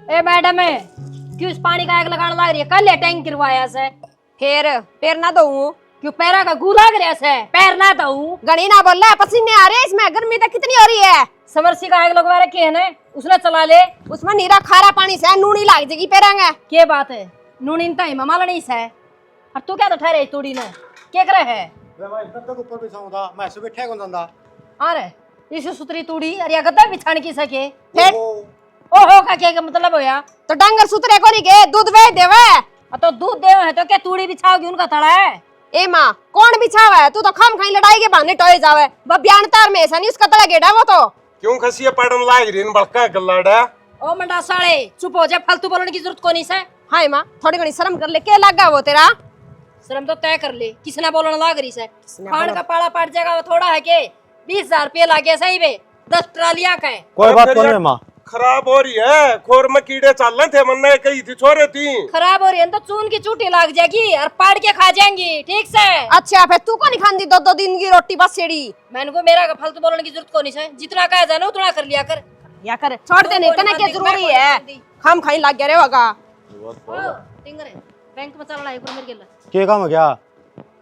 ए madam है क्यों इस पानी का आग लगाने लग रही है? कल ये टैंक गिरवाया से फिर ना दऊं क्यों पैरा का गू लग रहा से पैर ना दऊं गणी ना बोल रहा है, पसीने आ रहे हैं इसमें, गर्मी तो कितनी हो रही है। समरसी का आग लगवा रखी है ना, उसने चला ले। उसमें नीरा खारा पानी से नूनी लाग जाएगी पेरांगे। के बात है नूनी ता हिमा नहीं से और तू क्या तो ठहरे तूड़ी ने के करे है वे भाई तब तक ऊपर बिछाऊंगा मैं सुबह बैठे कौन दंदा अरे इसे सुतरी तूड़ी अरे गद्दा बिछाने की सके फिर ओहो का क्या मतलब होया? तो डंगर सुतरे को नहीं के दूध बेच देवे। तो दूध देव है तो क्या तूड़ी बिछाओगी उनका थड़ा है? ए माँ कौन बिछावा है? तू तो खाम खाई लड़ाई के बहाने टोए जावे। बब्यान तार में ऐसा नहीं उसका तड़ा गेड़ा वो तो क्यों खसिया पड़न लाग रही बड़का गल्लाड़ा। ओ मंडा साले चुप हो जा, फालतू बोलने की जरूरत कोनी से। हाय माँ थोड़ी घनी शर्म कर ले, के लगा वो तेरा? शर्म तो तय कर ले, किसने बोलने लाग रही से? खान का पाड़ा पड़ जाएगा वो थोड़ा है के 20,000 रुपये लागे सही बे 10 ट्रालियां का है। कोई बात कौन है माँ? खराब हो रही है, खोर में कीड़े चल रहे थे, मन कही थी छोरे थी। खराब हो रही है तो चून की चूटी लाग जाएगी और पाड़ के खा जाएंगी, ठीक से? अच्छा फिर तू को नहीं खाती दो दिन की रोटी बस सेड़ी? मैंने को मेरा फालतू बोलने की जरूरत कोनी से, जितना कहा जाना उतना कर लिया कर। या कर छोड़ दे, नहीं तना क्या जरूरी है? खाम खाई लाग गया रे होगा। बैंक में चलना है मेरे गेला के काम हो गया?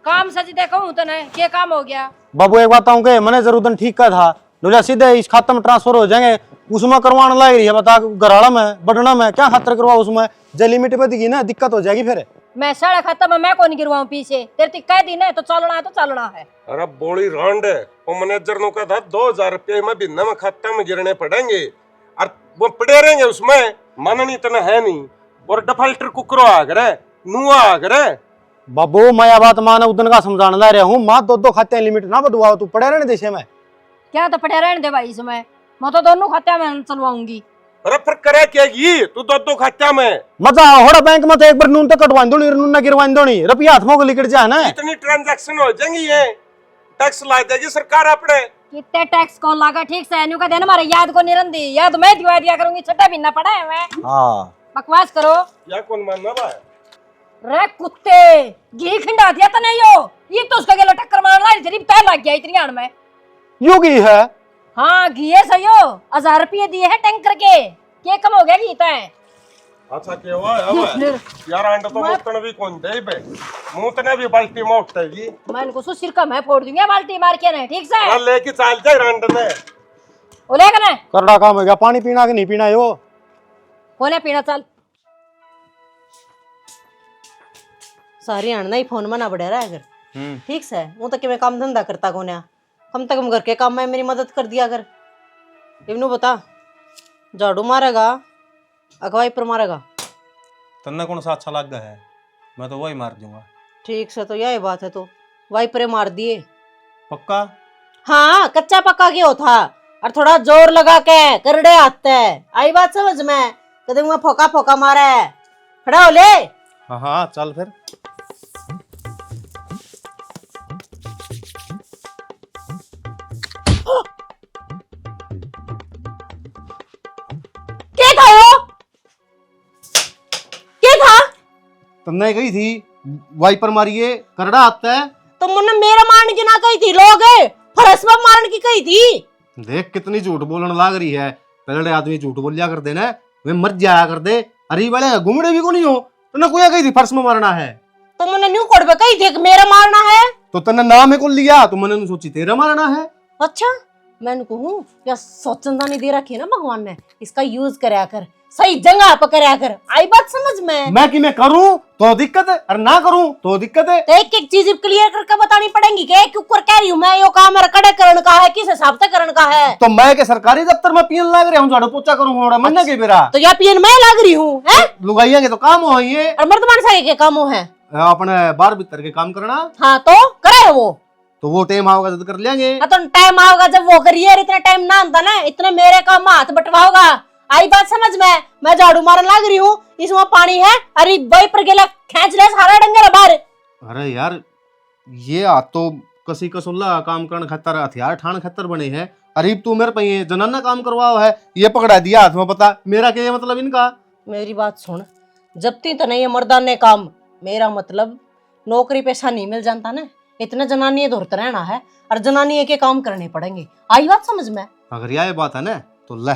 काम सच देखो तो ना क्या काम हो गया? बाबू एक बात के मैंने जरूरत ठीक का था, लोला सीधे इस खाते में ट्रांसफर हो जाएंगे, उसमें करवाने लग रही है। बता गराड़ा में बटना में क्या खातर करवा, उसमें जब लिमिट पे दिखी ना दिक्कत हो जाएगी फिर। मैं साढ़े खाता में मैं कौन गिरवाऊं पीछे? तेरे तक कह दी ना तो चलना है। अरे बोली रांड है, वो मैनेजर ने कहा था 2,000 रुपये में भिन्न में खाता में गिरने पड़ेंगे और वो पड़े रहेंगे उसमें, मननी इतना है नहीं। और डिफॉल्टर कुकरो आ गए नुआ आ गए। बाबू मैं बात माने उदन का समझाने ला रहा हूँ, माँ दो खाते लिमिट ना बदवाओ, तू पड़े रहने देशे में क्या तो पड़े रहने दे भाई इसमें, मैं तो दोनों खाते में चलवाऊंगी। अरे फिर करे क्या ये तू दो खाता में मजा होड़ा बैंक में तो एक बार नून तो कटवा दो, नून ना गिरवा दो, रुपया हाथ में लिकट जाए ना। इतनी ट्रांजैक्शन हो जाएंगी, ये टैक्स ला देगी सरकार अपने। कितने टैक्स कौन लागा? ठीक से एनु का देना हमारे याद को निरंदी याद मैं दिवा दिया करूंगी, छठा भी ना पड़ा है मैं। हाँ बकवास करो या कौन मानना भाई? रे कुत्ते घी खिंडा दिया तो नहीं हो, ये तो उसका गेलो टक्कर मारना है, तेरी पैर लग गया इतनी आड़ में। योगी है हाँ घी है सही हो, 1,000 रुपये दिए हैं टैंकर के कम हो गया घी तो है। अच्छा क्या हुआ है यार? अंडा तो मुतने भी कौन दे बे, मुतने भी बाल्टी में उठेगी। मैं इनको सिर का मैं फोड़ दूंगी बाल्टी मार के ना, ठीक से? लेके चल जाए रंड में ओ ले कने करड़ा काम हो गया। पानी पीना कि नहीं पीना यो? कोने पीना चल। सारी आना ही फोन में ना बढ़े रहा अगर ठीक से वो तो कि मैं काम धंधा करता कोने, कम से कम घर के काम में मेरी मदद कर दिया कर। इवनू बता झाड़ू मारेगा अगवाई पर मारेगा? तन्ने कौन सा अच्छा लग गया है, मैं तो वही मार दूंगा। ठीक से तो यही बात है, तो वाइपरे मार दिए पक्का? हाँ कच्चा पक्का क्यों था, और थोड़ा जोर लगा के करड़े आते है, आई बात समझ में? कदे मैं फोका फोका मारा है, खड़ा हो ले। हाँ हाँ चल फिर। क्या था वो? क्या था? तन्ने गई थी वाइपर मारिए करड़ा आता है। तो मुन्ने मेरा मारने की ना कही थी, लोग फरस पर मारने की कही थी। देख कितनी झूठ बोलने लाग रही है, पहले आदमी झूठ बोल लिया कर देना, वे मर जाया कर दे। अरे वाले घूमड़े भी को नहीं हो, तन्ने कोई कही थी फर्श में मारना है, तो मुन्ने न्यू कोड पे कही थी कि मेरा मारना है, तो तन्ने नाम है को लिया, तो मैंने सोची तेरा मारना है। अच्छा मैंने कहूँ या सोचना नहीं दे रखी ना भगवान ने, इसका यूज करया कर, सही जगह पर करया कर, आई बात समझ में? मैं कि मैं करूं तो दिक्कत है और ना करूं तो दिक्कत है। तो एक एक चीज क्लियर करके बतानी पड़ेगी क्या? क्यों कर कह रही हूँ मैं, यो काम मेरा कड़े करण का है, किस हिसाब से करण का है? तो मैं के सरकारी दफ्तर में पीन लाग रहा हूँ, झाड़ू पोछा करूँ होड़ा मन्ना के बेरा, तो या पियन मैं लग रही हूँ है? लुगाइया के तो काम हो ये और मर्दमान सागे के कामों है अपने बाहर भीतर के काम करना। हाँ तो करे वो, तो वो टाइम आओगा जब कर लेंगे। तो टाइम आओगा जब वो करिए, इतना टाइम ना आता ना, इतने मेरे काम हाथ बटवाओगा, आई बात समझ में? मैं झाड़ू मारने लग रही हूँ, इसमें पानी है, अरे वही पर गेला खींच ले सारा डंगर बाहर। अरे यार ये हाथ तो कसी कसुल्ला काम करने खातर हथियार ठान खातर बने हैं, अरे तू मेरे पे जनाना काम करवाओ है, ये पकड़ा दिया हाथ में, पता मेरा क्या मतलब इनका? मेरी बात सुन, जब ती तो नहीं है मर्दाने काम, मेरा मतलब नौकरी पैसा नहीं मिल जाता ना, इतने जनानी धोरते रहना है और जनानी के काम करने पड़ेंगे, आई बात समझ में? अगर यह बात है ना तो ले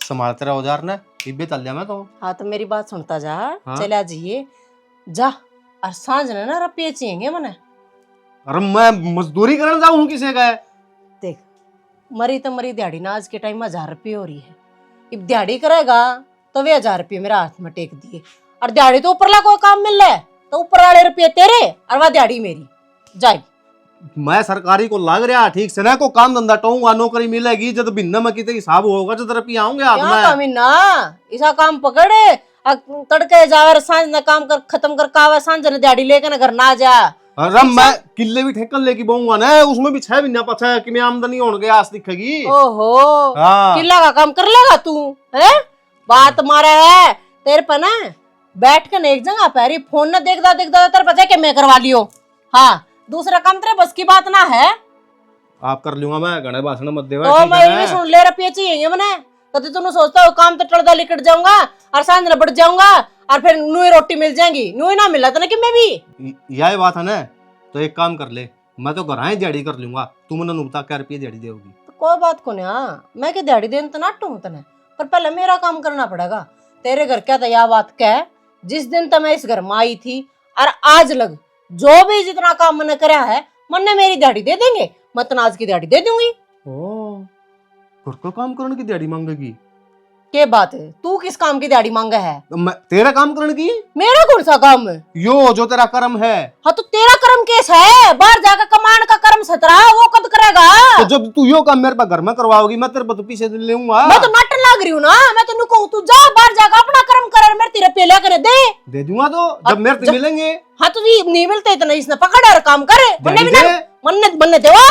संभाल तेरा औजार ना इब्बे चल जा मैं तो। हाँ तो मेरी बात सुनता जा। हाँ? चला जाइए जा और सांझ ने ना रुपये चाहिए मने। अरे मैं मजदूरी करने जाऊँ किसे का है? देख मरी तो मरी दिहाड़ी ना आज के टाइम में 1000 रुपये हो रही है। अब दिहाड़ी करेगा तो वे 1000 रुपये मेरा हाथ में टेक दिए और दिहाड़ी तो ऊपरला कोई काम मिल रहा है तो ऊपर वाले रुपये तेरे और वह दिहाड़ी मेरी जाए। मैं सरकारी को लग रहा ठीक से ना को काम धंधा टोऊंगा नौकरी मिलेगी जब भिन्न में कितने हिसाब होगा जब रुपये आऊंगे हाथ क्या में। कमी ना ऐसा काम पकड़े तड़के जावे सांझ ना काम कर खत्म कर कावा सांझ ने दिहाड़ी लेके ना घर ना जा। अरे मैं किले भी ठेकन लेके बोऊंगा ना उसमें भी 6 महीना पछा कि मैं आमदनी होने के आस दिखेगी। ओहो हाँ। किला का काम कर लेगा तू है बात मारा है तेरे पर ना बैठ के एक जगह पे फोन ना देखदा देखदा तेरे पता के मैं करवा लियो। हाँ दूसरा काम तेरे बस की बात ना है। आप कर लूंगा मैं घने भाषण मत देवा। तो ठीक मैं है भी सुन ले रुपये चाहिए मैंने कभी तूने सोचता हो काम तो टड़दा लिकट जाऊंगा और सांझ न बढ़ जाऊंगा और फिर नुई रोटी मिल जाएगी नुई ना मिला तो ना कि मैं भी यही बात है ना। तो एक काम कर ले मैं तो घर दिहाड़ी कर लूंगा तू मैंने बता क्या रुपये दिहाड़ी देगी। तो कोई बात को नहीं मैं के दिहाड़ी देन तो नाटू तने पर पहले मेरा काम करना पड़ेगा। तेरे घर क्या तो यह बात कह जिस दिन तो मैं इस घर में आई थी और आज लग जो भी जितना काम मैंने करा है मन्ने मेरी दिहाड़ी दे देंगे मैं तो आज की दिहाड़ी दे दूंगी। ओ घर का काम करने की दिहाड़ी मांगेगी के बात है तू किस काम की दिहाड़ी मांगा है? मैं तेरा काम करने की मेरा कौन सा काम है? यो जो तेरा कर्म है। हाँ तो तेरा कर्म केस है बाहर जाकर कमाने का कर्म सतरा वो कब करेगा? तो जब तू यो काम मेरे पास घर में करवाओगी मैं तेरे पर पीछे लेऊंगा। मैं तो नाटन लग रही हूँ ना मैं तो कहूँ तू जा बाहर जाकर अपना कर्म कर मेरे तेरे पे लेकर दे दूंगा तो जब मेरे से मिलेंगे। हाँ तो नहीं मिलते इतना इसने पकड़ और काम करे दिहाड़ी दे। बनने देवा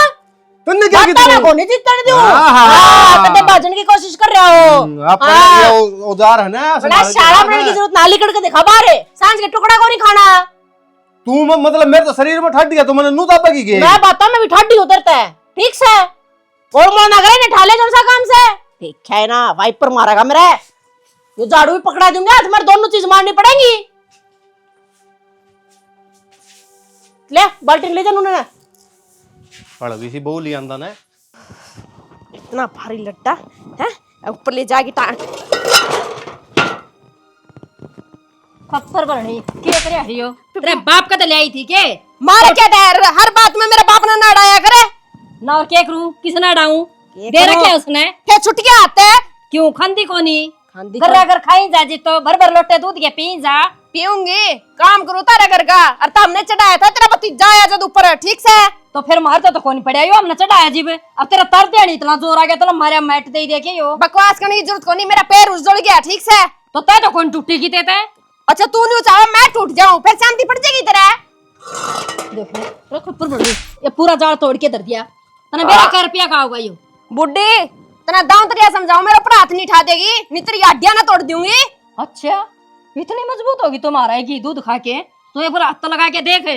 तुमने क्या की बात को नहीं जीतने दो। हाँ। कदे बाजन की कोशिश कर रहे हो आप हाँ। ये औजार है ना बड़ा शाला बनाने की जरूरत ना लिकड़ के दिखा बाहर सांझ के टुकड़ा को नहीं खाना। तू मतलब मेरे तो शरीर में ठट गया तो मैंने नू तापा की मैं बात मैं भी ठाडी उतरता है ठीक से और मोना करे ना ठाले जौन सा काम से ठीक है ना वाइपर मारेगा मेरा ये झाड़ू भी पकड़ा दूंगा तुम्हारे दोनों चीज मारनी पड़ेगी। ले बाल्टी ले जा उन्होंने पड़वी सी बहु लिया अंदा ने इतना भारी लट्टा है ऊपर ले जाके खप्पर भरनी के करे हरियो तेरे बाप का तो ले आई थी के मारे क्या डर हर बात में मेरा बाप ना नड़ाया करे ना और के करूं किसने डाऊं दे रखे उसने फिर छुट्टियां आते क्यों खंदी कोनी खांदी घर अगर खाई जा जी तो भर भर लोटे दूध के पी जा पीऊंगी काम करूँ तारा घर का और तो हमने चढ़ाया था तेरा भतीजा आया जब ऊपर ठीक से तो फिर मारता तो कौन पड़ा यो हमने चढ़ाया जीव अब तेरा तर देनी इतना जोर आ गया तो मारे मैट दे दे के यो बकवास करने की जरूरत को नहीं मेरा पैर उजड़ गया ठीक से तो तय तो कौन टूटी की देता है। अच्छा तू नहीं चाहे मैं टूट जाऊं फिर शांति पड़ जाएगी तेरा देखो खप्पर भर ये पूरा जाल तोड़ के धर दिया तने मेरा क्या रुपया का होगा यो बुड्ढी तना दांव तरिया समझाओ मेरे ऊपर हाथ नहीं उठा देगी नहीं तेरी हड्डियां ना तोड़ दूंगी। अच्छा इतनी मजबूत होगी तुम्हारा की दूध खा के तो एक बार हाथ लगा के देख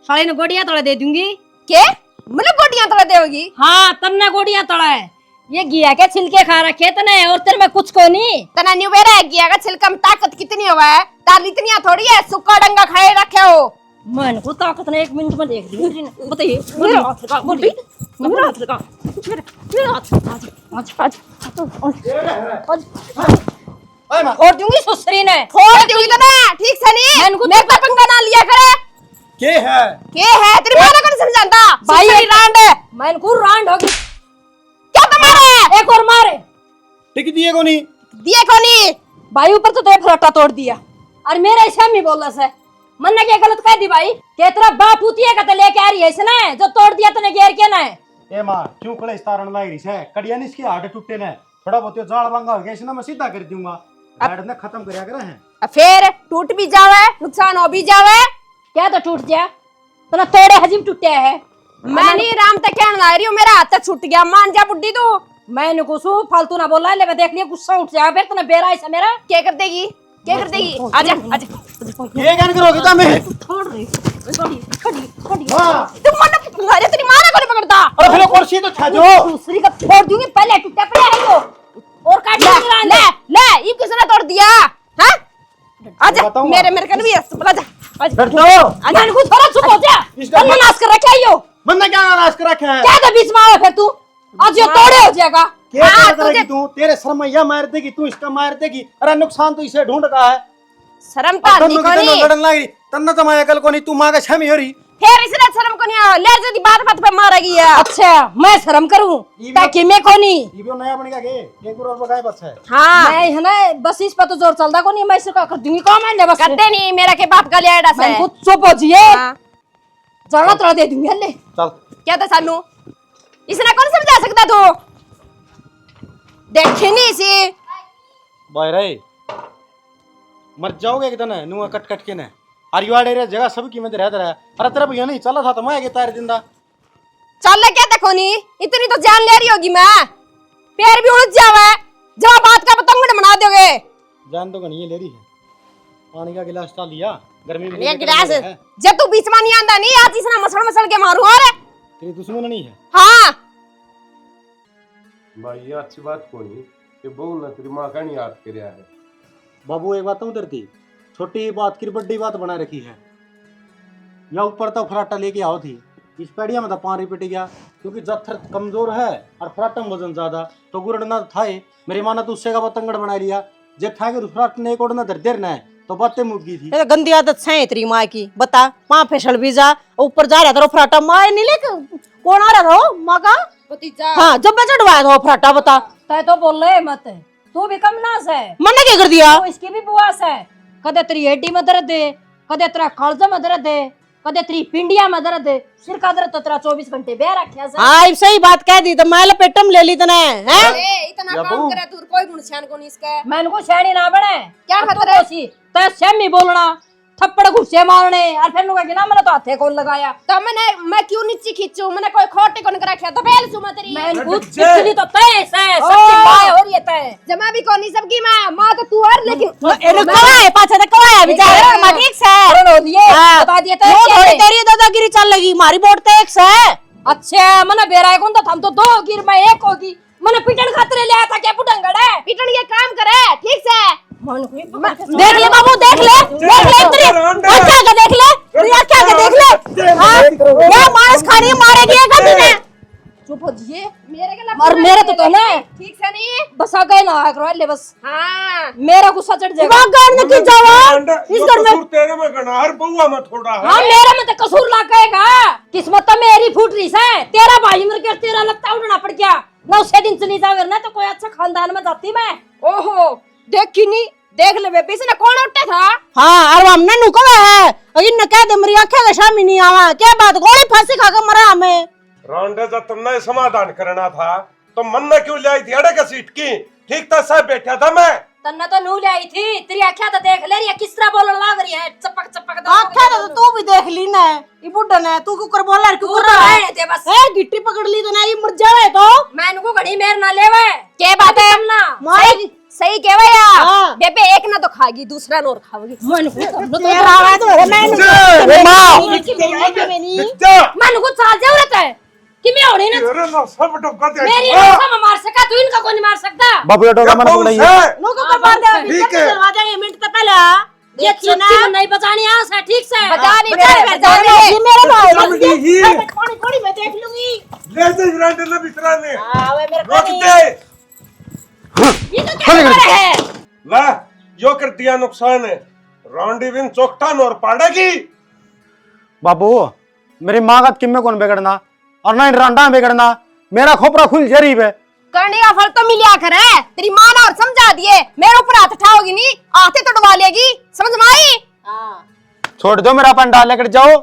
साले ने गोडियां तोड़ दे दूंगी के मतलब गोटियां तोड़ देगी? हाँ तन्ने गोडियां तोड़ा है ये घिया के छिलके खा रखे तने और तेरे में कुछ को नहीं तना न्यू बेरा है गया का छिलका में ताकत कितनी हुआ है ताल इतनी थोड़ी है सुक्का डंगा खड़े रखे हो मन को ताकत ने 1 मिनट में देख दी बताइए मेरा हाथ लगा बोली मेरा हाथ लगा मेरा हाथ आज और दूंगी सुसरी ने फोड़ दूंगी तो मैं ठीक से नहीं मेरे को पंगा ना लिया करे के है तेरी मां को नहीं समझाता भाई रांड मैं को रांड होगी क्या तुम्हारे एक और मारे टिक दिए को नहीं दिए को नहीं भाई ऊपर तो तेरे फराटा तोड़ दिया और मेरा ऐसा भी बोला से मन ने क्या गलत कह दी भाई के तेरा बाप उतिया का तो लेके आ रही है इसने जो तोड़ दिया तने घेर के ना ए मां क्यों कले तारण लाग रही है कड़िया नहीं इसके हाथ टूटे ने थोड़ा बहुत जाल बंगा हो गया इसने मैं सीधा कर दूंगा ऐड ने खत्म करया करे हैं फिर टूट भी जावे नुकसान हो भी जावे क्या तो टूट गया तना तोड़े हजीब टूटे है मैं नहीं राम तक कहने ला रही हूं मेरा हाथ छूट गया मान जा बुड्ढी तू मैंने कुछ फालतू ना बोला ले देख लिया गुस्सा उठ जाएगा फिर तने बेरा ऐसा मेरा क्या कर देगी आजा ये क्या करोगी तुम छोड़ रही खड़ी हां तुम मन तुम्हारे तेरी मां को नहीं पकड़ता अरे फिर कुर्सी तो छा दो दूसरी का फोड़ दूंगी पहले टूटा पड़े है वो और काट ले ये किसने तोड़ दिया हां आजा मेरे कर भी बोला जा बैठ जाओ मैंने को थोड़ा चुप हो जा मन नाश कर रखा है यो बंदा क्या नाश कर रखा है क्या तो बीच में आवे फिर तू आज ये तोड़े हो जाएगा क्या करेगी तू? तेरे सरमैया मार देगी तू, इसका मार देगी। अरे नुकसान तो इसे ढूंढ का है। शर्म अब तो दोनों नहीं की कोनी दोनों लड़न लगी। तन्ना तो मैं अकल को नहीं, तू माँ का छमी हो रही। फिर इसने शर्म को नहीं ले जदी बात बात पे मारेगी है। अच्छा मैं शर्म करूं ताकि मैं कोनी ये भी नया बनेगा के एक और बगाए बस है। हां मैं है ना बस इस पर तो जोर चलता को नहीं, मैं इसका कर दूंगी काम है बस करते नहीं मेरा के बाप का लेड़ा से मैं खुद चुप हो जिए हां जाना तोड़ा दे दूंगी ले। चल क्या था सानू इसने कौन समझा सकता तू देखी नहीं इसी भाई रे मर जाओगे एक दिन नुआ कट कट के ने। और युवा डेरे जगह सब की में रहता रहा। अरे तेरा भैया नहीं चला था तो मैं के तार जिंदा चल ले क्या देखो नहीं इतनी तो जान ले रही होगी मैं पैर भी उलझ जावे जब बात का पतंगड़ बना दोगे। जान तो नहीं ले रही है। पानी का गिलास डाल लिया गर्मी में ये गिलास जब तू बीच में नहीं आंदा नहीं आज इसना मसल मसल के मारू और तेरी दुश्मन नहीं है। हां भाई ये अच्छी बात कोनी कि बहू ने तेरी माँ का नहीं याद करया है। बाबू एक बात उधर थी, छोटी बात की बड़ी बात बना रखी है। या ऊपर तो फराटा लेके आओ थी, इस पेड़िया में तो पानी पिट गया क्योंकि जत्थर कमजोर है और फराटा में वजन ज्यादा तो गुरड़ना था। मेरी माँ ने तो उससे का पतंगड़ बना लिया। जब था कि फराट ने एक ओढ़ना धर देर ना तो बातें मुक गई थी। ये तो गंदी आदत है तेरी माँ की। बता माँ फिसल भी जा ऊपर जा रहा था फराटा माँ नहीं लेके कौन आ रहा था माँ का भतीजा हाँ जब मैं चढ़वाया था फराटा बता तय तो बोल रहे मत तू भी कम नास है। मैंने क्या कर दिया? तो इसकी भी बुआस है। कदे तेरी हड्डी में दर्द है, कदे तेरा कालजा में दर्द है, कदे तेरी पिंडिया में दर्द है, सिर का दर्द तो तेरा 24 घंटे बे रखा है। हाँ सही बात कह दी तो मैं लपेटम ले ली तने हैं। ए इतना काम करे तू कोई गुण शान को नहीं इसका मैं इनको शैनी ना बने क्या और तू खतरा है? कोसी तय सेमी बोलना थप्पड़ घुसे मारने और फिर नुका कि ना मैंने तो हाथे कौन लगाया। तो मैं क्यों नीचे खींचू मैंने कोई खोटे को नहीं रखा तो पहले सुमा तेरी मैं इनको पिछली तो तय से सबकी माय हो रही है तय जमा भी कोनी सबकी मां तो तू और लेकिन एनो कवाए पाछे तो कवाए बेचारा मां ठीक से अरे रो दिए बता दिए तय थोड़ी तेरी दादागिरी चल लगी मारी बोर्ड तो एक से। अच्छा मैंने बेरा कौन तो हम तो दो गिर में एक होगी मैंने पिटन खातिर ले आया था क्या पुटंगड़ है पिटन ये काम करे ठीक से देख ले बाबू देख ले इतनी अच्छा के देख ले तू अच्छा के देख ले। हां ये मांस खानी मारेगी एक दिन चुप हो जिए मेरे के और मेरे तो ना ठीक से नहीं बस आ गए ना करो ले बस हां मेरा गुस्सा चढ़ जाएगा। वहां करने की जवाब इस घर में तेरे में गना हर बउआ में थोड़ा है। हाँ मेरे में तो कसूर लागेगा। किस्मत तो मेरी फूट रही है। तेरा भाई मर गया तेरा लगता उड़ना पड़ गया ना उसे दिन चली जाओ ना तो कोई अच्छा खानदान में जाती मैं। ओहो देखी नहीं देख ले बेबी इसने कौन उठा था। हां और हमने नुकवा है अभी न कह दे मेरी आंखें का शामी नहीं आवा क्या बात गोली फांसी खा के मरा हमें रांडे जब तुमने समाधान करना था तो मन में क्यों ले आई थी अड़े का सीट की ठीक था सब बैठा था मैं तन्ना तो नू ले आई थी तेरी आंखें तो देख ले रही है किस तरह बोलने लग रही है चपक चपक आंखें तो तू भी देख ली ना ये बुड्ढा ने तू क्यों कर बोला क्यों कर रहा है थे बस ए गिट्टी पकड़ ली तो ना ये मर जावे तो मैं इनको घड़ी मेर ना लेवे क्या बात है ना सही सही कहवा यार हाँ। बेबे एक ना तो खाएगी दूसरा नोर खाओगी मन को तेरा आवा तो मैं मन को चाल जरूरत है कि मैं होड़ी ना तेरे ना सब डब्बा दे मेरी नौसा में मार सका तू इनका कोई नहीं मार सकता। बाबू ये टोका मन बुलाई है। नुको कर मार दे अभी ठीक है। चलवा देंगे मिनट तो पहले ये चुटकी में नहीं बचानी आस है ठीक से बता नहीं कर जाने ये मेरा भाई समझी ही थोड़ी थोड़ी मैं देख लूंगी ले दे रांडे ने बितरा ने हां वे मेरे रोक दे ये तो क्या कर रहा है। ला यो कर दिया नुकसान है रांडी विन चौकटान और पाड़ेगी। बाबू मेरी माँ का किम्मे कौन बिगड़ना और ना रांडा बिगड़ना मेरा खोपरा खुल जरीब है। करने का फल तो मिलिया करे तेरी मां ने और समझा दिए मेरे ऊपर हाथ उठाओगी नहीं आते तो डुबा लेगी समझ में आई। छोड़ दो मेरा पंडा लेकर जाओ।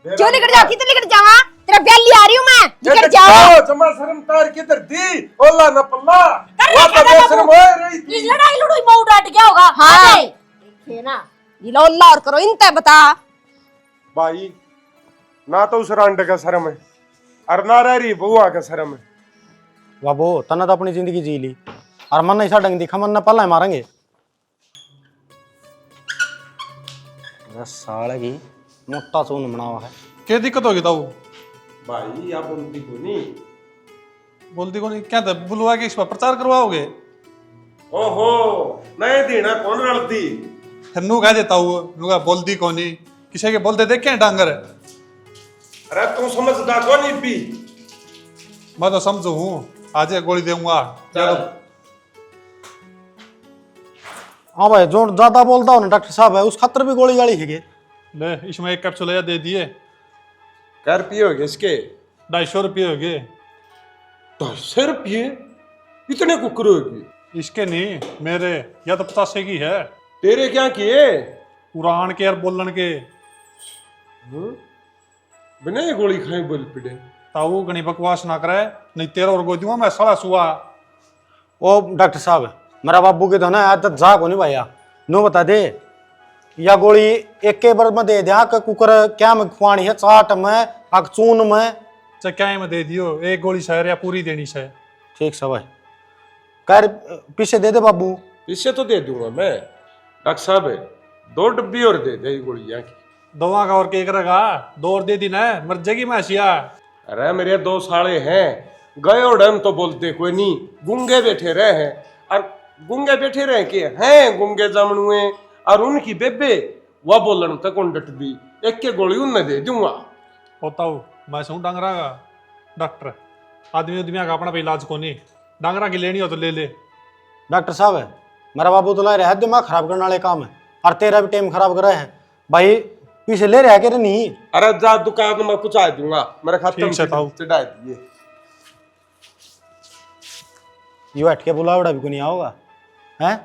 क्यों निकल जाओ कितने निकल जावा तेरा ब्याली आ रही हूं मैं निकल जाओ जमा शर्म तार किधर दी ओला न पल्ला वो तो बेशरम हो रही थी। इस लड़ाई लड़ोई में उड़ाट क्या होगा। हाँ देखिए ना दिलो अल्लाह और करो इनते बता भाई ना तो उस रांडे का शर्म है और ना रही बुआ का शर्म है। बाबू तना तो अपनी जिंदगी जी ली और मन ऐसा डंग दिखा मन न पल्ला मारेंगे। साले की मोटा सोन बनावा है। क्या दिक्कत होगी ताऊ भाई आप बोलती को नहीं बोलती को नहीं क्या था बुलवा के इस पर प्रचार करवाओगे। ओहो नए दीना कौन रलती नू कह देता हूँ नू का बोलती को नहीं किसी के बोलते देखे डांगर अरे तू समझदा को नहीं पी मैं तो समझू हूँ आज एक गोली दूंगा। चलो हाँ भाई, जो ज्यादा बोलता हो ना डॉक्टर साहब है, उस खतर भी गोली गाड़ी है। ले, इसमें एक कैप्सूल है, दे दिए। कर पियोगे इसके? 250 रुपये हो गए। 200 रुपये? इतने कुकरों की? इसके नहीं, मेरे, या तो 85 की है। तेरे क्या किए? पुरान के और बोलन के। बिना ये गोली खाए बोल पड़े। ताऊ घनी बकवास ना करे, नहीं तेरा और गोदी मैं साला सुआ। ओ डॉक्टर साहब, मेरा बाबू के तो ना आदत जाग होनी भैया, नो बता दे, या गोली एक के बार में दे दिया कि कुकर क्या में खुआनी है, चाट में अग चून में? चक्या में दे दियो, एक गोली शहर या पूरी देनी से। ठीक सब है, कर पीछे दे दे बाबू। इससे तो दे दूंगा मैं। डॉक्टर साहब 2 डब्बी और दे दे गोली यहाँ की। दवा का और के करेगा, 2 और दे दी ना, मर जाएगी मैसिया। अरे मेरे 2 साले हैं, गए और डम तो बोलते कोई नहीं, गूंगे बैठे रहे हैं। और गूंगे बैठे रहे के हैं गूंगे जमनुए, और उनकी बेबे वह बोलन तक उन डट दी, एक के गोली उन दे दूंगा। होता हूँ मैं सहूँ डांगरा का डॉक्टर, आदमी उदमी का अपना पे इलाज को नहीं, डांगरा की लेनी हो तो ले ले। डॉक्टर साहब है, मेरा बाबू तो ला रहा है दिमाग खराब करने वाले काम है, और तेरा भी टाइम खराब कर रहा है भाई, पीछे ले रहा है कि नहीं? अरे जा दुकान में पहुंचा दूंगा, मेरे खाते में ठीक है, चढ़ा दिए। ये बैठ के बुलावड़ा भी को नहीं आओगा हैं?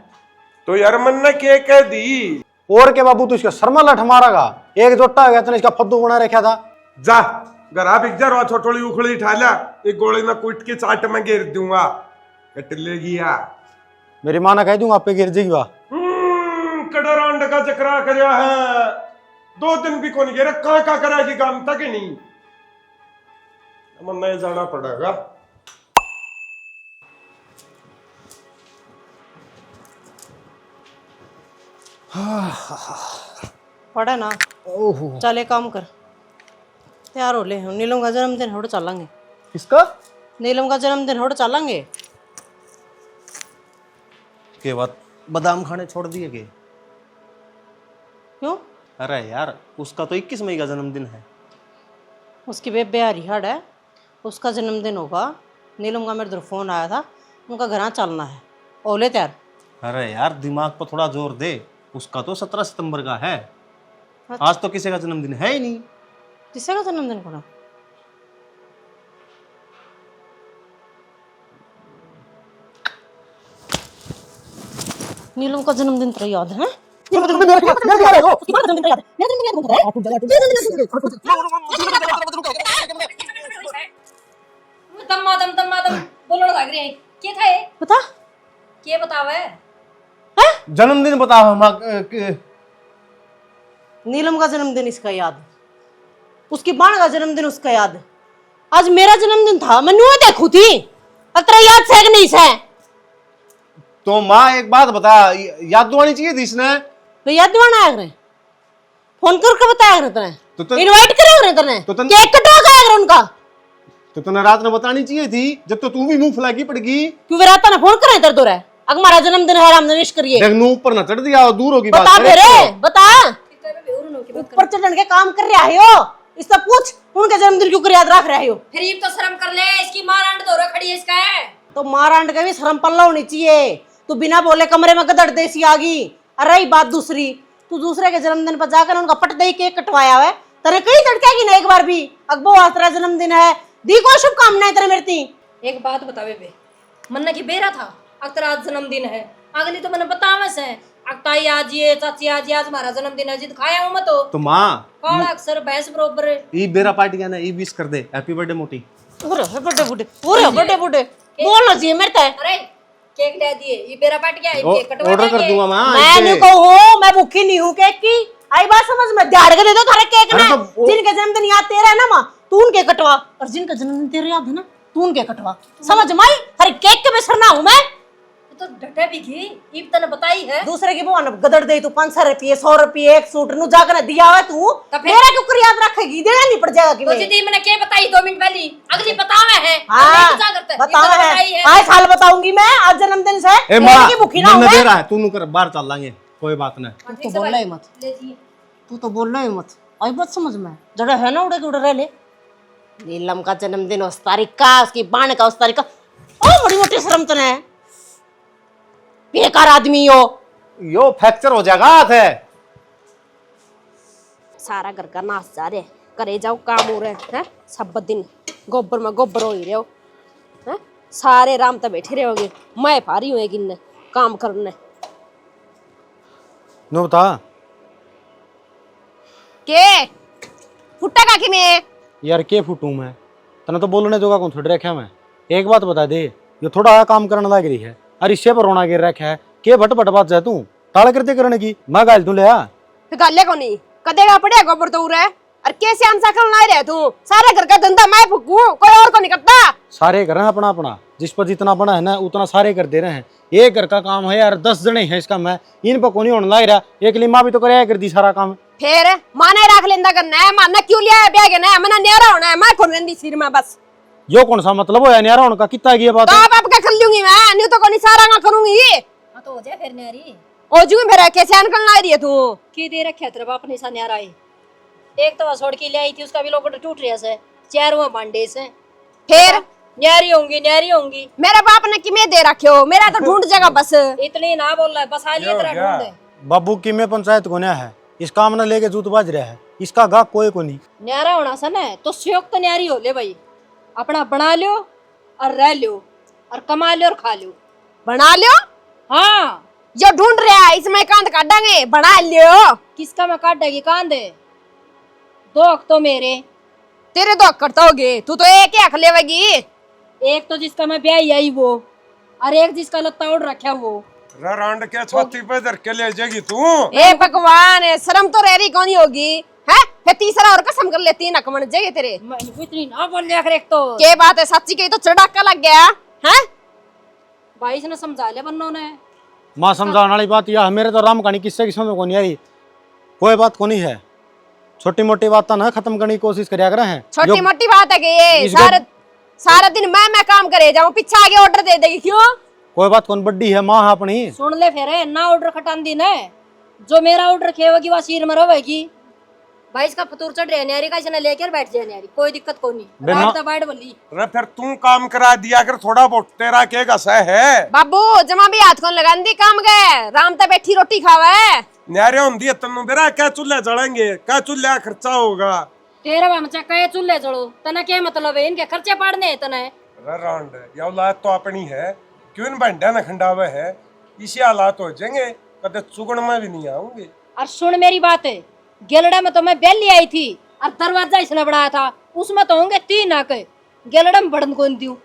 तो यार मन ने के कह दी और के बाबू तो इसका शर्मा लठ मारागा, एक जोटा गया तो इसका फद्दू बना रखा था। जा गरा बिक जा, रो छोटोली उखड़ी उठा ला, एक गोली में कुट के चाट में गिर दूंगा, कट लेगी या मेरी माँ ने कह दूंगा आप पे गिर जाएगी वाह। कड़रांड का चक्रा करया है, 2 दिन भी कौन गिरा, का करेगी काम तक ही नहीं, मन नहीं जाना पड़ेगा। पड़ा ना, चल एक काम कर, तैयार हो ले, नीलम का जन्मदिन होड़ चलेंगे। किसका? नीलम का जन्मदिन होड़ चलेंगे। के बाद बादाम खाने छोड़ दिए के? क्यों? अरे यार, उसका तो 21 मई का जन्मदिन है। उसकी बेबे हरिहर है, उसका जन्मदिन होगा। नीलम का मेरे तरफ फोन आया था, उनका घर चलना है, ओले तैयार। अरे यार, दिमाग पर थोड़ा जोर दे, उसका तो 17 सितंबर का है। अच्छा। आज तो किसी का जन्मदिन है ही नहीं। किसका जन्मदिन कौन? नीलम का जन्मदिन तो याद है? दम बोलने लग रही है, क्या था ये? बता, क्या बतावे? जन्मदिन बताओ हम। नीलम का जन्मदिन इसका याद, उसकी बाण का जन्मदिन उसका याद। आज मेरा जन्मदिन था, मैं नुआ देखू थी, अतरा याद से नहीं से। तो माँ एक बात बता, याद दुआनी चाहिए थी इसने। तो याद दिवाना आया करे, फोन करके बताया करे तो तने, इनवाइट करे करे तने, केक कटवा के आया करे उनका। तो तने रात में बतानी चाहिए थी, जब तो तू भी मुंह फुला की पड़गी। क्यों वे रात ना फोन करे तेरे तो रे, अगर हमारा जन्मदिन है हमने विश करिए। देख नू ऊपर ना चढ़ दिया, दूर होगी बता बात। फिर बता, ऊपर चढ़ने के काम कर रहा है हो, इससे पूछ उनके जन्मदिन क्यों कर याद रख रहे हो। फिर ये तो शर्म कर ले, इसकी मां रांड तो रखड़ी है इसका है। तो मारांड का भी शर्म पल्ला होनी चाहिए, तू बिना बोले कमरे में गदड़ देसी आ गई। अरे रही बात दूसरी, तू दूसरे के जन्मदिन पर जाकर उनका पट दे केक कटवाया है, तेरे कहीं झटकेगी ना एक बार भी, अकबो आज तेरा जन्मदिन है, दी को शुभकामनाएं तेरे मेरी। एक बात बता बेबे, मन्ना की बेरा था, अक्तर आज जन्मदिन है, अगली तो मैंने बतावा से, अक्ताई आज ये, चाची आज ये, आज हमारा जन्मदिन है, जिद खाया हूं मैं तो माँ काला अक्सर भैंस बरोबर है। ई बेरा पार्टी का ना, ई विश कर दे, हैप्पी बर्थडे मोटी। ओरे बड़े बड़े, ओरे बड़े बड़े बोलना चाहिए मेरे ते। अरे केक ले दिए, ये बेरा पार्टी क्या है, केक कटवा ऑर्डर कर देंगे। दूंगा माँ। मैं नहीं कहूँ, मैं भूखी नहीं हूँ केक की, आई बात समझ में, झाड़ के दे दो थारे केक ना, जिनके जन्मदिन याद तेरा है ना माँ, तू उनके कटवा, और जिनका जन्मदिन तेरे याद है ना, तू उनके कटवा, समझ माई, थारे केक के बेसर ना हूँ मैं। तो डटे भी की, ईब तने बताई है। दूसरे की बुआ गदड़ दे तू 500 रुपये 100 रुपये एक सूट नु जाकर दिया हुआ तू, मेरा क्यों कर याद रखेगी, देना नहीं पड़ जाएगा कि तो जी मैंने क्या बताई 2 मिनट पहले, अगली बतावे है। हाँ बतावा है, आए साल बताऊंगी मैं, आज जन्मदिन से की भूखी ना मैं हूँ दे रहा है, तू नु कर बाहर चल लाएंगे, कोई बात नहीं। तू तो बोलना ही मत, तू तो बोलना ही मत, आई बात समझ में, जड़ा है ना उड़े के उड़े रह ले। नीलम का जन्मदिन उस तारीख का, उसकी बाण का उस तारीख का, थोड़ी मोटी शर्म तो है, बेकार आदमी हो। यो फ्रैक्चर हो जाएगा हाथ है। सारा घर का नाश जा रहे, करे जाओ काम हो रहे हैं, सब दिन गोबर में गोबर हो ही रहे हो हैं? सारे राम तो बैठे रहोगे, मैं भारी हुए गिनने काम करने। नो बता के फुट्टा का कि में यार, के फूटू मैं? तने तो बोलने जोगा कौन थोड़ी रखा मैं। एक बात बता दे, ये थोड़ा काम करने लग रही है, अरे इससे पर रोना गिर रखा है, के भट भट बात जाए तू टाल करते करने की, मैं गाल तू ले आ। गाले को नहीं कदेगा पड़े गोबर तो उरे, और कैसे आंसा करना ही रहे तू? सारे घर का धंधा मैं फूकू, कोई और को नहीं करता। सारे कर रहे हैं अपना अपना, जिस पर जितना बना है ना उतना सारे कर दे रहे हैं। एक घर का काम है यार, 10 जने हैं इसका, मैं इन पर को नहीं होने लग रहा। एक लिम्मा भी तो करे कर दी सारा काम। फिर माने रख लेंदा करना है, माना क्यों लिया है ब्याह के ना, मना न्यारा होना है, मैं खोल लेंदी सिर में बस। यो कौन सा मतलब होया न्यारा उनका? कितना की बात तो है? आप का कर लूंगी मैं, नहीं तो कोनी सारा ना करूंगी। हाँ तो हो जाए फिर न्यारी। ओ जू मेरा कैसे अनकल ला रही है तू? की दे रखे तेरे बाप ने सा न्यारा आई। एक तो छोड़ के ले आई थी, उसका भी लोग टूट रहा से, चारों भांडे से। फिर न्यारी होंगी न्यारी होंगी। मेरे बाप ने किमे दे रखे हो, मेरा तो ढूंढ जाएगा बस। इतनी ना बोल रहा है, बस हालिए तेरा ढूंढ। बाबू की में पंचायत को नया है, इस काम ने लेके जूत बाज रहा है, इसका गाक कोई को नहीं। न्यारा होना सा ना तो संयुक्त न्यारी हो ले भाई, अपना बना लियो और रह लियो और कमा लियो और खा लियो। बना लियो? हाँ जो ढूंढ रहा है इसमें कांद काटेंगे, बना लियो। किसका मैं काटेगी कांदे? 2 हक तो मेरे, तेरे तो करता होगे, तू तो एक ही हक लेवेगी। एक तो जिसका मैं ब्याह आई वो, और एक जिसका लत्ता उड़ रखा वो। रांड के छाती पे धर के ले जाएगी तू। ए भगवान, शर्म तो रह रही कौन होगी है? फिर तीसरा और कसम कर लेती नक बन जाएगी तेरे। मैं इतनी ना बोल लिया कर। एक तो के बात है सच्ची कही तो चढ़ाका लग गया है। भाई ने समझा लिया बन्नों ने। माँ समझाने वाली बात यह है, मेरे तो राम कहानी किससे की समझ को नहीं आई। कोई बात को नहीं है, छोटी मोटी बात ना खत्म करने की कोशिश करिया कर हैं। छोटी मोटी बात है कि ये इस सारा दिन मैं काम करे जाऊं, पीछे आगे ऑर्डर दे देगी क्यों? कोई बात कौन बड्डी है माँ अपनी। सुन ले फिर ना ऑर्डर खटान दी न, जो मेरा ऑर्डर खेवेगी वह सिर में रहेगी। भाई इसका फतूर चढ़ रहा है, न्यारी का इसने लेकर बैठ जाए न्यारी, कोई दिक्कत को नहीं। रात तो बैठ बोली अरे फिर तू काम करा दिया कर, थोड़ा बहुत तेरा के गसा है। बाबू जमा भी हाथ कौन लगा दी काम गए, राम तो बैठी रोटी खावे। न्यारे होंदी है तन्नू बेरा, क्या चूल्हे जलेंगे, क्या चूल्हे खर्चा होगा? तेरा बच्चा कहे चूल्हे चढ़ो, तना क्या मतलब है? इनके खर्चे पाड़ने हैं तने। अरे रांड ये औलाद तो अपनी है, क्यों इन बंडा न खंडावे है? इसी हालात हो जाएंगे, कदे चुगण में भी नहीं आऊंगे। और सुन मेरी बात है, गेलड़ा में तो मैं बेली आई थी और दरवाजा इसने बढ़ाया था, उसमें तो होंगे 3 नाक, गेलड़ा में बढ़न कौन दियो?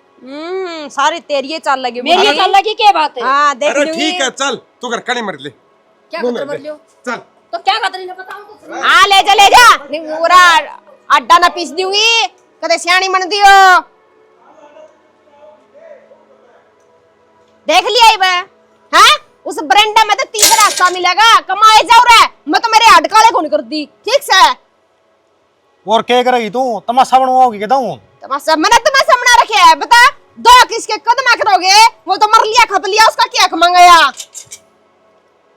सारी तेरी चाल लगी मेरी ये चाल लगी क्या बात है? हाँ देख अरे लूंगी। ठीक है चल, तू घर कड़ी मर ले। क्या खतर मर लियो? चल तो क्या खतर ने बताओ तो। हाँ ले जा नहीं पूरा अड्डा ना पीस दूंगी, कदे सियाणी मन दियो। देख लिया ही है, उस बरंडा में तो 3 रास्ता मिलेगा, कमाए जाओ रे, मैं तो मेरे हडकाले को नहीं कर दी, ठीक से? और क्या करेगी तू? तमाशा बनवाओगी क्या हूँ? तमाशा मैंने तुम्हें सामने रखे है, बता 2 किसके कदम करोगे? वो तो मर लिया खप लिया, उसका क्या मंगाया?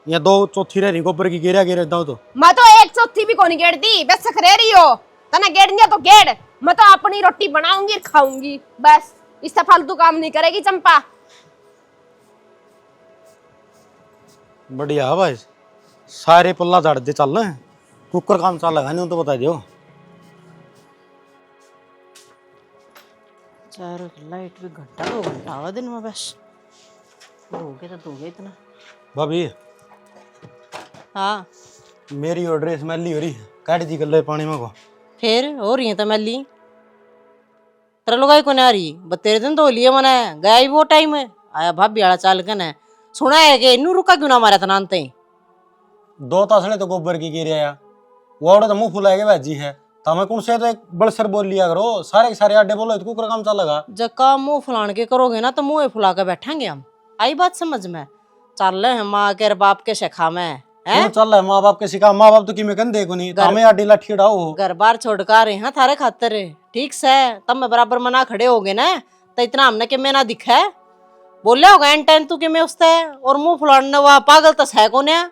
ये 2 चौथी रह रही गोबर की गेरा गेरे दाओ तो। मैं तो 1/4 भी कोनी गेड़ दी, बस रह रही हो तना गेड़निया तो गेड़, मैं तो अपनी रोटी बनाऊंगी और खाऊंगी बस, इससे फालतू काम नहीं करेगी चंपा। बढ़िया है भाई, सारे पल्ला झाड़ दे चल रहे हैं, कुकर काम चल लगा नहीं तो बता दियो। चार लाइट भी घंटा 2 घंटा आवा दिन में बस हो गया तो हो गया इतना। भाभी हाँ मेरी और ड्रेस मैली हो रही है, काट दी कर ले पानी में को। फिर हो रही है तो मैली तेरा लोग को नहीं आ रही, तेरे दिन तो लिए मना गया ही वो टाइम है आया भाभी आला चाल के न सुना है कि इनू रुका क्यों ना मारा था नानते 2 तासले तो गोबर की गिर आया, वो तो मुंह फुला के भाजी है, तमें कौन से तो एक बड़सर बोल लिया करो, सारे के सारे आडे बोलो तो कुकर काम चल लगा। जब काम मुंह फुलान के करोगे ना तो मुंह फुला के बैठेंगे हम, आई बात समझ में? चल रहे हैं माँ के बाप के सिखा में क्यों चल रहा है? माँ बाप के सिखा, माँ बाप तो कि मैं कन देखो नहीं, तमें आडी लाठी उड़ाओ। घर बार छोड़ कर रहे हैं थारे खातर, ठीक से तब मैं बराबर मना खड़े हो गए ना, तो इतना हमने के मैं ना दिखा है बोले होगा एन टेन तू के मैं उसते और मुंह फुलाने वह पागल तो है कौन है?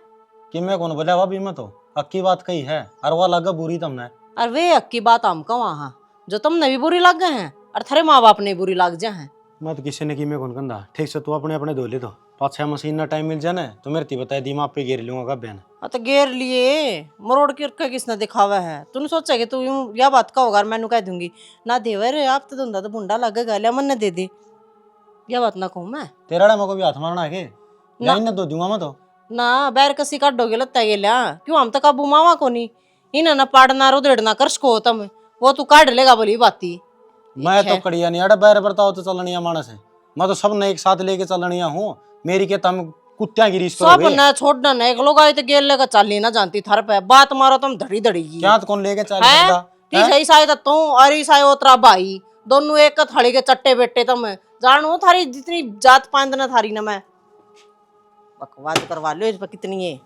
कि मैं कौन बोला भाभी, मैं तो अक्की बात कही है और वह लगा बुरी तुमने। और वे अक्की बात हमको वहाँ जो तुमने भी बुरी लग गए हैं और थारे माँ बाप ने बुरी लग जाए हैं। मैं तो किसी ने की मैं कौन कंधा ठीक से तू अपने अपने धो ले तो 5-6 मशीन ना टाइम मिल जाना तो मेरे ती बताए दिमाग पे गिर लूंगा कब बहन। हाँ तो गेर लिए मरोड़ के किसने दिखावा है? तूने सोचा कि तू यूं या बात का होगा मैनू कह दूंगी ना देवर आप तो धुंधा तो भुंडा लगेगा लिया मन दे दे या बात ना कहूँ मैं तेरा मेरे को भी हाथ मारना है के नहीं ना दो दूंगा मैं तो ना बैर कसी काटोगे लगता है लिया क्यों हम तो काबू मावा को नहीं इन्हें ना पाड़ना रुदड़ना कर सको तुम वो तू काट लेगा बोली बाती। मैं तो कड़िया नहीं अरे बैर बरताओ तो चलनिया मानस है मैं तो सब ने एक साथ लेके चलनिया हूँ मेरी के तम कुत्तियां की रीस सब करोगे ना छोड़ना ना एक लोग आए तो गेल लेकर चाली ना जानती थार पे बात मारो तुम धड़ी धड़ी की क्या तो कौन लेके चल है सकता कि सही साई तो तू और ही साई ओतरा भाई दोनों एक थाली के चट्टे बेटे तुम जानू थारी जितनी जात पांद ना थारी ना मैं बकवास करवा लो इस पर कितनी है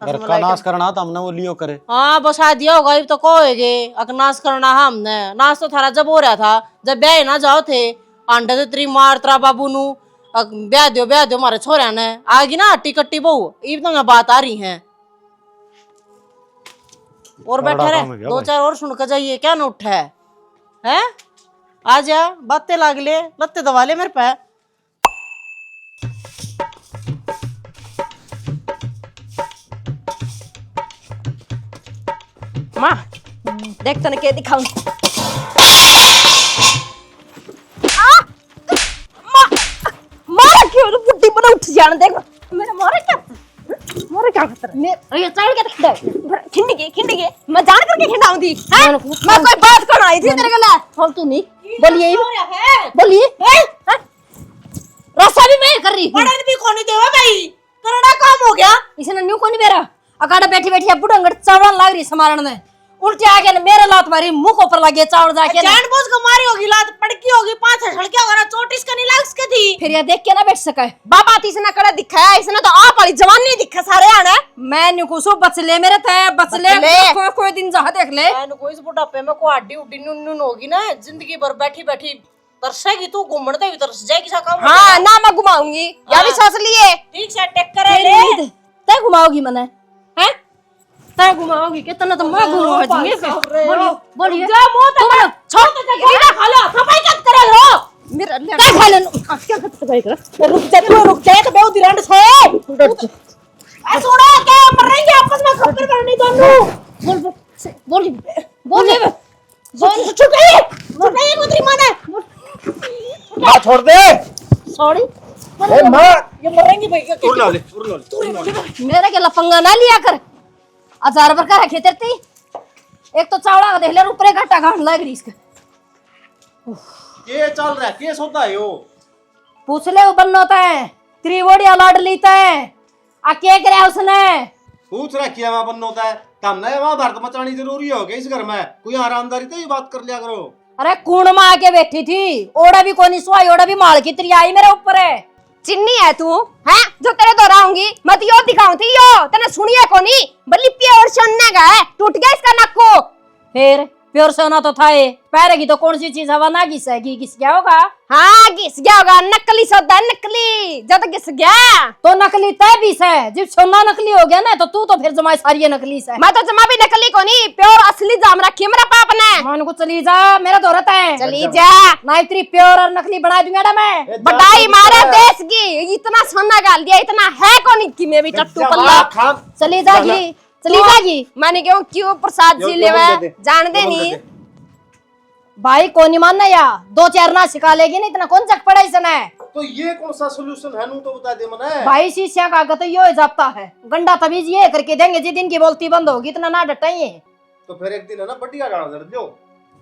घर का नाश करना तो हमने वो लियो करे। हाँ बस आ दिया होगा तो कहोगे अकनाश करना हमने नाश तो थारा जब हो रहा था जब ब्याह ना जाओ थे अंडे तो तेरी मार तरा बाबू नु ब्याह दो हमारे छोरा ने आगी ना हट्टी कट्टी बहू ये तो मैं बात आ रही है और बैठे रहे 2-4 और सुन कर जाइए क्या न उठा है आ जा बातें लाग ले लत्ते दबा ले मेरे पे। माँ देख तने के दिखाऊं मारा क्यों बुड्ढी बना उठ जान देख मेरा मारा क्या खतरा मैं ये चावल क्या खिंडा खिंड के मैं जान करके खिंडाऊंगी हैं मैं कोई बात करना आई थी तेरे को ना हम तू नहीं बोलिए रसा भी मैं कर रही हूं बड़े भी खोने देवा भाई करना काम हो गया इसने न्यू कोनी मेरा अकाड़ा बैठी बैठी अब बुढ़ंगड़ चावल लाग रही समारण ने उल्टे आके ना मेरे लात मारी मुंह को ऊपर लगे चावल जाके जान बोझ को मारी होगी लात पड़की होगी 5 हड़के होगा चोट इसका नहीं लाग सके थी फिर ये देख के ना बैठ सका बाबा तीसना कड़ा दिखा है इसने तो आप वाली जवान नहीं दिखा सारे आने मैं न्यू कुछ बच ले मेरे थे बच ले कोई दिन जहाँ देख ले मैंने कोई इस बुढ़ापे में को हड्डी उड्डी नुन होगी ना जिंदगी भर बैठी बैठी तरसेगी तू घूमने भी तरस जाएगी सा काम हाँ ना मैं घुमाऊंगी या भी सोच लिए ठीक से टेक करे ले तय घुमाओगी मने हैं तय घुमाओगी कितना तो मैं घुमा दूंगी बोलिए जा मुंह तक छोड़ दे गिरा खा लो सफाई कब करे रो मेरा क्या खा ले क्या सफाई कर रुक जा तो बहुत दिरांड से आ छोड़ो क्या मरेंगे आपस में खबर करनी दोनों बोलिए चुकाइए मुद्री माने माँ छोड़ दे सॉरी ए माँ ये मरेंगे भाई उड़ लो ले मेरे के लफंगा ना लिया कर 1000 रुपए का रखे तेरती एक तो चावड़ा का देख ले ऊपर घाटा घाट लग रही इसका ये चल रहा है केस होता है यो पूछ ले वो बनना होता है त्रिवोड़ी अलर्ट लेता है आ के करे उसने पूछ रहा किया वहां बनना होता है तब ना वहां भारत मचानी जरूरी हो गई इस घर में कोई आरामदारी तो ये बात कर लिया करो। अरे कूण में आके बैठी थी ओड़ा भी कोनी सुहाई ओड़ा भी माल की तेरी आई मेरे ऊपर है चिन्नी है तू हैं जो तेरे दोहराऊंगी मैं तो यो दिखाऊं थी यो तने सुनिए कोनी बल्ली प्योर सुनने का है टूट गया इसका नक को फिर प्योर सोना तो था ये पैरेगी तो कौन सी चीज हवा ना घिसेगी घिस गया होगा हाँ घिस गया होगा नकली सौदा नकली जब घिस गया तो नकली तय भी है जब सोना नकली हो गया ना तो तू तो फिर जमाई सारी नकली से मैं तो जमा भी नकली को नहीं प्योर असली जाम रखी मेरा पाप ने मान को चली जा मेरा दोहरता है चली जा ना इतनी प्योर और नकली बना दूंगा ना मैं बटाई मारा देश की इतना सोना गाल दिया इतना है कौन की मैं भी टट्टू पल्ला चली जागी चली जागी मैंने क्यों प्रसाद जी लेवा जान दे नहीं भाई कौन नहीं मानना या 2-4 ना सिखा लेगी ना इतना कौन जग पड़ा इसने तो ये कौन सा सोल्यूशन है नू तो बता दे मने भाई शीशा का तो यो जाता है गंडा तमीज ये करके देंगे जिस दिन की बोलती बंद होगी इतना ना डटाइए तो फिर एक दिन है ना बढ़िया गाना दर दो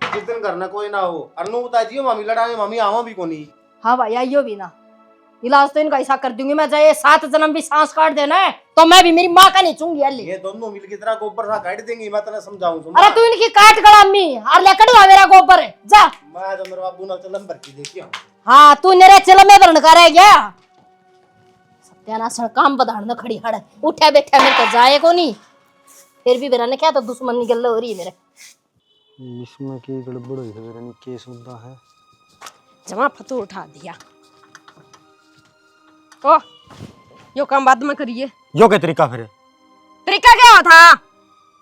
जिस दिन घर ना कोई ना हो अरनू बता दियो मामी लड़ाई मामी आवा भी कोनी हाँ भाई आइयो भी ना इलाज तो इनका ऐसा कर दूंगी मैं चाहे 7 जन्म भी सांस काट देना है तो मैं भी मेरी माँ का नहीं चूंगी अल्ली ये दोनों मिल की तरह गोबर सा काट देंगी मैं तेरे समझाऊं अरे तू इनकी काट गड़ा अम्मी और लेकर जा मेरा गोबर जा मैं तो मेरे बाबू ना चलम भर की देखियो हाँ तू मेरे चिल में भरण का रह गया सत्यानाश काम बधान न खड़ी हड़ उठा बैठा मेरे को जाए को नहीं फिर भी मेरा ने क्या तो दुश्मनी गल हो रही है मेरे इसमें की गड़बड़ हुई है मेरे केस होता है जमा फतू उठा दिया ओ यो काम बाद में करिए यो क्या तरीका फिर तरीका क्या था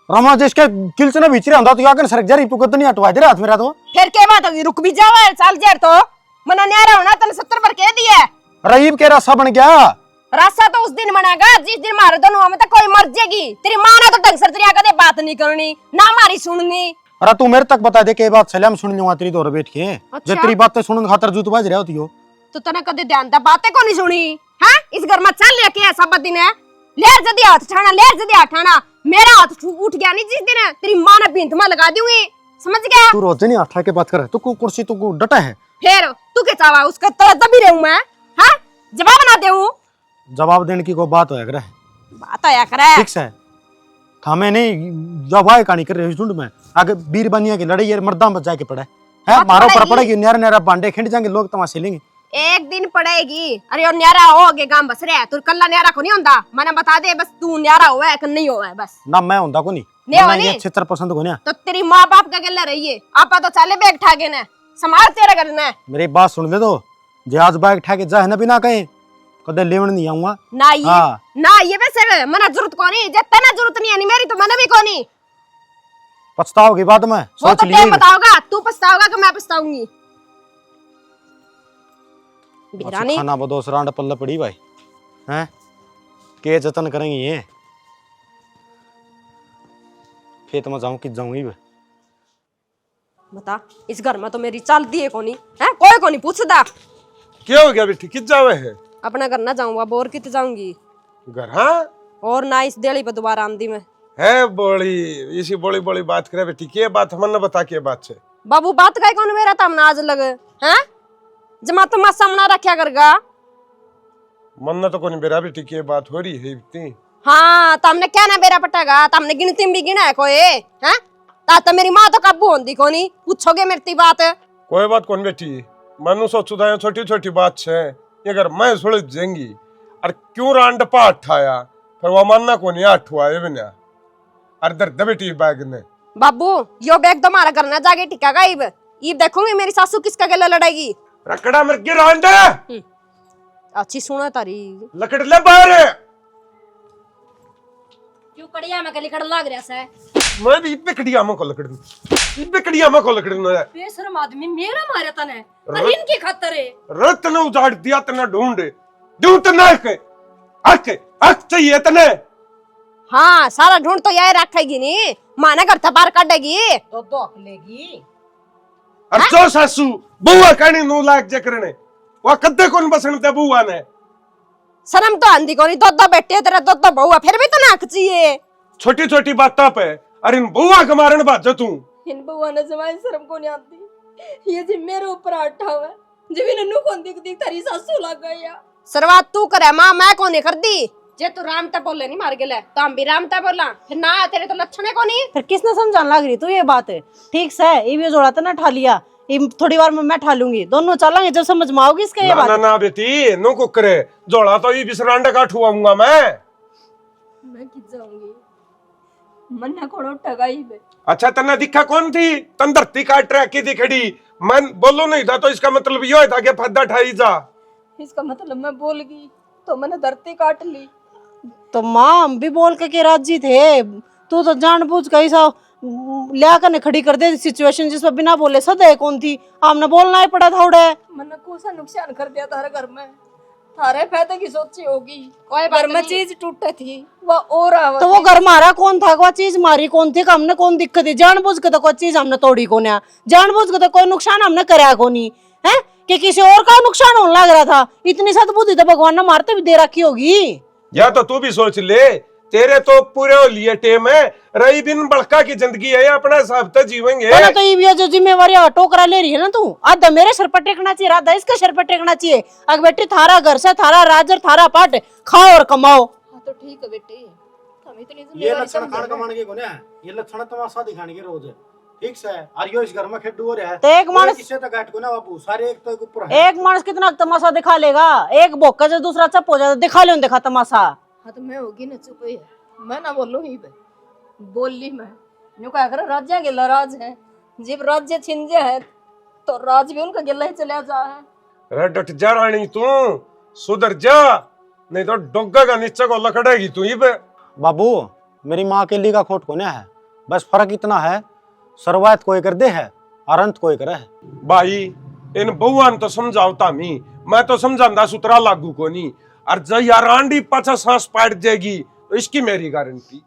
रमा जिसके किल से ना भीचरे होता तो यार सरक जा रही तू कद नहीं हटवा दे रात मेरा तो फिर के बात होगी रुक भी जावे चल जा तो मना न्यारा होना तने 70 बार कह दिया है। रहीब के रास्ता बन गया। रास्ता तो उस दिन बनेगा जिस दिन मारे दोनों में तो कोई मर जाएगी। तेरी माँ ने तो ढंग से तेरी कदे बात नहीं करनी ना हमारी सुननी। अरे तू मेरे तक बता दे के बात चले हम सुन लूंगा तेरी दौर बैठ के। अच्छा? जो तेरी बातें सुनने खातर जूत बाज रहा होती हो तो तने कदे ध्यान दा बातें को नहीं सुनी। हां इस घर में चल लेके ऐसा बदी ने लेर जदी हाथ ठाना लेर जदी हाथ ठाना मेरा हाथ उठ गया नहीं जिस दिन तेरी माँ ने बिंत में लगा दूंगी समझ गया। तू रोज नहीं आठा के बात कर तू को कुर्सी तू को डटा है। फिर तू के चावा उसका तरह दबी रहूं मैं। हां जवाब ना देऊं जवाब देने की कोई बात होया करे बात आया करे ठीक है थामे नहीं जवाब कहानी कर रहे झुंड में आगे बीर बनिया की लड़ाई यार मर्दा बचा के पड़ा है मारो पर पड़ेगी न्यारा न्यारा बांडे खिंड जाएंगे लोग तमाशे लेंगे। एक दिन पड़ेगी। अरे और न्यारा हो आगे गांव बस रहा है तू कल्ला न्यारा को नहीं होंदा मैंने बता दे बस तू न्यारा हुआ है कि नहीं हुआ है बस ना मैं होंदा को नहीं नहीं मैं होनी। ये 76% को नहीं। तो तेरी माँ बाप का गला रही है आपा तो चाले बैग ठाके ने समाज तेरा करना है। मेरी बात सुन ले तो जहाज बैग ठाके जा है ना बिना कहीं कदे लेवन नहीं आऊंगा ना ये हाँ। ना ये वैसे मना जरूरत को नहीं जब तना जरूरत नहीं है मेरी तो मना भी को नहीं। पछताओगी बाद में वो सोच तो लिए क्या बताओगा तू पछताओगा कि मैं पछताऊंगी। बिरानी खाना बदोस रांड पल्ला पड़ी भाई हैं के जतन करेंगे ये खेत में जाऊं कि जाऊंगी मैं बता इस घर में तो मेरी चलती है कोनी है कोई कोनी पूछदा क्या हो गया बेटी कित जावे है अपना घर ना जाऊंगा बोर कित जाऊंगी घर हाँ और ना इस देली पे दोबारा आंदी में है बोली इसी बोली बोली बात करे बेटी के बात हमने बता के बात से बाबू बात का कौन मेरा तम आज लगे हैं जमा तो मैं सामना रखा करगा मन तो कोनी बेरा बेटी के बात हो रही है इतनी। हाँ तमने क्या ना बेरा पटेगा तमने गिनती में भी गिना है कोई हैं ता मेरी माँ तो काबू होंदी कोनी पूछोगे मेरी बात कोई बात कौन बेटी मनु सोचू था छोटी छोटी बात है ये अगर मैं सुलझ जाएंगी और क्यों रांड पा अठाया फिर वो मानना कोनी अठुआ ये बिना और दर्द बेटी बैग ने बाबू यो बैग तो मारा करना जाके टिकागा इब देखूंगी मेरी सासू किसका गला लड़ाएगी। रकड़ा मर के रांड अच्छी सुना तारी लकड़ ले बाहर क्यों कड़िया में गली कड़ लाग रहा है मैं भी बिकड़िया में को लकड़ बिकड़िया में को लकड़ न बेशरम आदमी मेरा मारे तने तरीन की खातर है रत ने उजाड़ दिया तना ढूंढ ढूंढ तना के अख चाहिए तने हाँ सारा ढूंढ तो यही रखेगी नहीं माने घर बाहर काटेगी तो दोख लेगी। और जो सासू बुआ कहनी नू लाख जकरने वो कद्दे कौन बसण दे बुआ ने शर्म तो आंधी कोनी दो बेटे तेरा दो बहुआ फिर भी तो नाक चाहिए छोटी छोटी बातों पे अरे इन बुआ के मारन बाज तू इन बुआ ने जमाई शर्म को नहीं आती ये जी मेरे ऊपर आटा हुआ जब इन्हें नु कौन दिख दिख तारी सासू लग गया शुरुआत तू करे माँ मैं कौन कर दी जे तू रामता बोले नहीं मार गेले तो हम भी रामता बोला फिर ना तेरे तो लक्षण है कोनी फिर किसने समझाने लग रही तू ये बात है ठीक से ये भी जोड़ा तो ना ठा लिया ये थोड़ी बार में मैं ठा लूंगी दोनों चलेंगे जब समझ में आओगी इसका ये बात ना ना बेटी नो कुकरे जोड़ा तो ये बिसरांड का ठुआऊंगा मैं कित जाऊंगी मन ना कोड़ो टगाई बे अच्छा तना दिखा कौन थी तन धरती काट रखी थी खड़ी मन बोलो नहीं था तो इसका मतलब ये था कि फद्दा ठाई जा इसका मतलब मैं बोल गई तो मैंने धरती काट ली तो माँ हम भी बोल के राजी थे तू तो जानबूझ के ऐसा लिया कर खड़ी कर दे सिचुएशन जिसमें बिना बोले सदे कौन थी हमने बोलना ही पड़ा था उड़े मैंने कोसा नुकसान कर दिया तारे घर में थारे फायदे की सोची होगी कोई घर में चीज टूटे थी वो और तो वो घर मारा कौन था वो चीज मारी कौन थी हमने कौन दिक्कत थी जानबूझ के तो कोई चीज हमने तोड़ी को ना जानबूझ के तो कोई नुकसान हमने कराया को नहीं है कि किसी और का नुकसान होने लग रहा था इतनी सद्बुद्धि तो भगवान ने मारते भी दे रखी होगी या तो तू भी सोच ले तेरे तो पूरे लिए टेम है रही बिन बड़का की जिंदगी है अपना हिसाब से जीवेंगे तो ये जो जिम्मेवारी टोकरा ले रही है ना तू आधा मेरे सर पर टेकना चाहिए आधा इसके सर पर टेकना चाहिए अगर बेटी थारा घर से थारा राज और थारा पाट खाओ और कमाओ हाँ तो ठीक है बेटी हम इतनी ये जिम्मेवारी लक्षण खान समझ कमाने के कोने ये लक्षण तमाशा दिखाने के रोज है ठीक से आरियो इस घर में खेड्डू हो रहा है तो एक मानस किससे तक गाट को ना बापू सारे एक तो ऊपर है एक मानस कितना तमाशा दिखा लेगा एक भोक्का से दूसरा चप हो जाता दिखा ले देखा तमाशा हाँ तो मैं होगी ना चुप ही है मैं ना बोलूं ही बे बोल ली मैं न्यू क्या कर राज्य गिला राज है जब राज्य छिंजे है तो राज भी उनका गिला ही चला जा है अरे डट जा रानी तू सुधर जा नहीं तो डोगा का नीचे को लकड़ेगी तू ही पे बाबू मेरी माँ के लिए का खोट कोने है बस फर्क इतना है शुरुआत कोई कर दे है और अंत कोई करे है भाई इन बहुआन तो समझावता मैं तो समझांदा सुतरा लागू को नहीं। और जब यार आंडी पाछा सांस पाट जाएगी तो इसकी मेरी गारंटी।